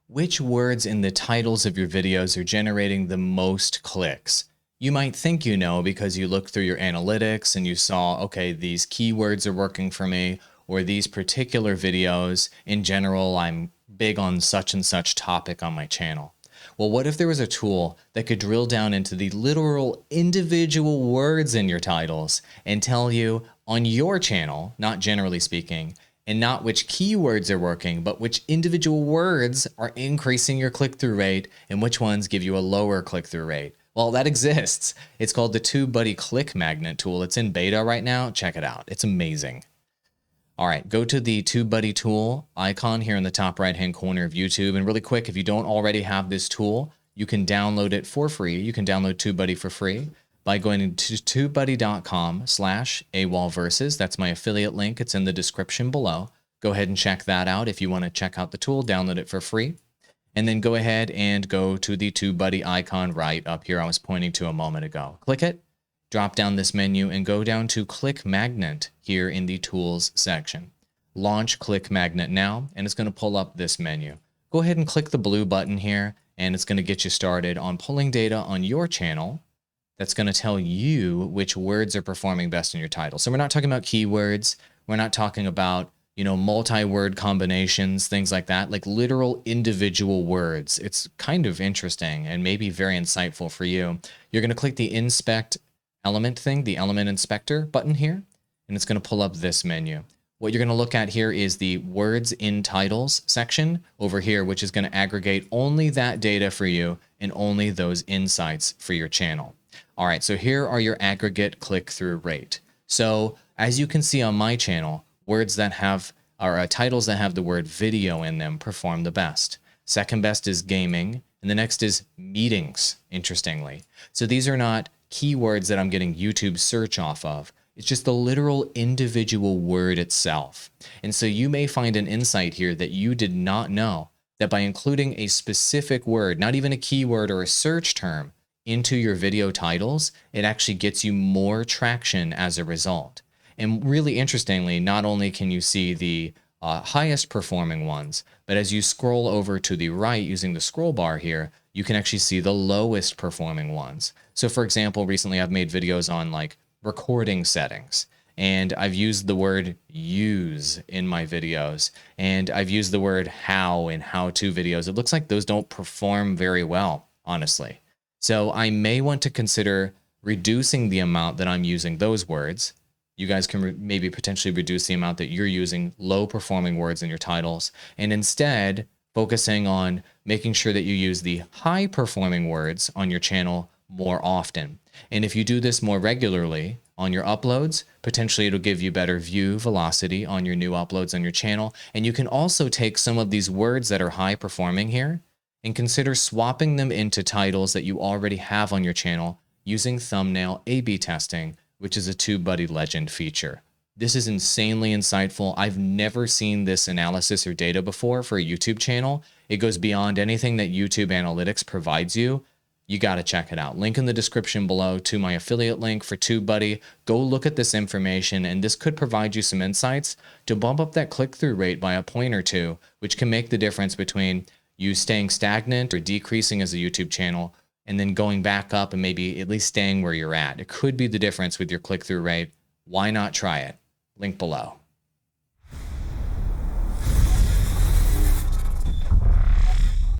Which words in the titles of your videos are generating the most clicks? You might think you know because you looked through your analytics and you saw, okay, these keywords are working for me, or these particular videos, in general, I'm big on such and such topic on my channel. Well, what if there was a tool that could drill down into the literal individual words in your titles and tell you on your channel, not generally speaking, and not which keywords are working, but which individual words are increasing your click-through rate and which ones give you a lower click-through rate? Well, that exists. It's called the TubeBuddy Click Magnet tool. It's in beta right now. Check it out. It's amazing. All right, go to the TubeBuddy tool icon here in the top right-hand corner of YouTube. And really quick, if you don't already have this tool, you can download it for free. You can download TubeBuddy for free by going to tubebuddy.com/awallversus. That's my affiliate link. It's in the description below. Go ahead and check that out. If you want to check out the tool, download it for free. And then go ahead and go to the TubeBuddy icon right up here I was pointing to a moment ago. Click it, drop down this menu, and go down to Click Magnet here in the Tools section. Launch Click Magnet now, and it's going to pull up this menu. Go ahead and click the blue button here, and it's going to get you started on pulling data on your channel. That's going to tell you which words are performing best in your title. So we're not talking about keywords. We're not talking about, multi-word combinations, things like that, like literal individual words. It's kind of interesting and maybe very insightful for you. You're going to click the Inspect Element thing, the Element Inspector button here, and it's going to pull up this menu. What you're going to look at here is the Words in Titles section over here, which is going to aggregate only that data for you and only those insights for your channel. All right, so here are your aggregate click-through rate. So as you can see on my channel, words that have, or titles that have the word video in them perform the best. Second best is gaming, and the next is meetings, interestingly. So these are not keywords that I'm getting YouTube search off of. It's just the literal individual word itself. And so you may find an insight here that you did not know, that by including a specific word, not even a keyword or a search term, into your video titles, it actually gets you more traction as a result. And really interestingly, not only can you see the highest performing ones, but as you scroll over to the right using the scroll bar here, you can actually see the lowest performing ones. So for example, recently I've made videos on like recording settings, and I've used the word use in my videos, and I've used the word how in how-to videos. It looks like those don't perform very well, honestly. So I may want to consider reducing the amount that I'm using those words. You guys can maybe potentially reduce the amount that you're using low performing words in your titles, and instead focusing on making sure that you use the high performing words on your channel more often. And if you do this more regularly on your uploads, potentially it'll give you better view velocity on your new uploads on your channel. And you can also take some of these words that are high performing here and consider swapping them into titles that you already have on your channel using thumbnail A/B testing, which is a TubeBuddy Legend feature. This is insanely insightful. I've never seen this analysis or data before for a YouTube channel. It goes beyond anything that YouTube Analytics provides you. You got to check it out. Link in the description below to my affiliate link for TubeBuddy. Go look at this information, and this could provide you some insights to bump up that click-through rate by a point or two, which can make the difference between you staying stagnant or decreasing as a YouTube channel, and then going back up and maybe at least staying where you're at. It could be the difference with your click-through rate. Why not try it? Link below.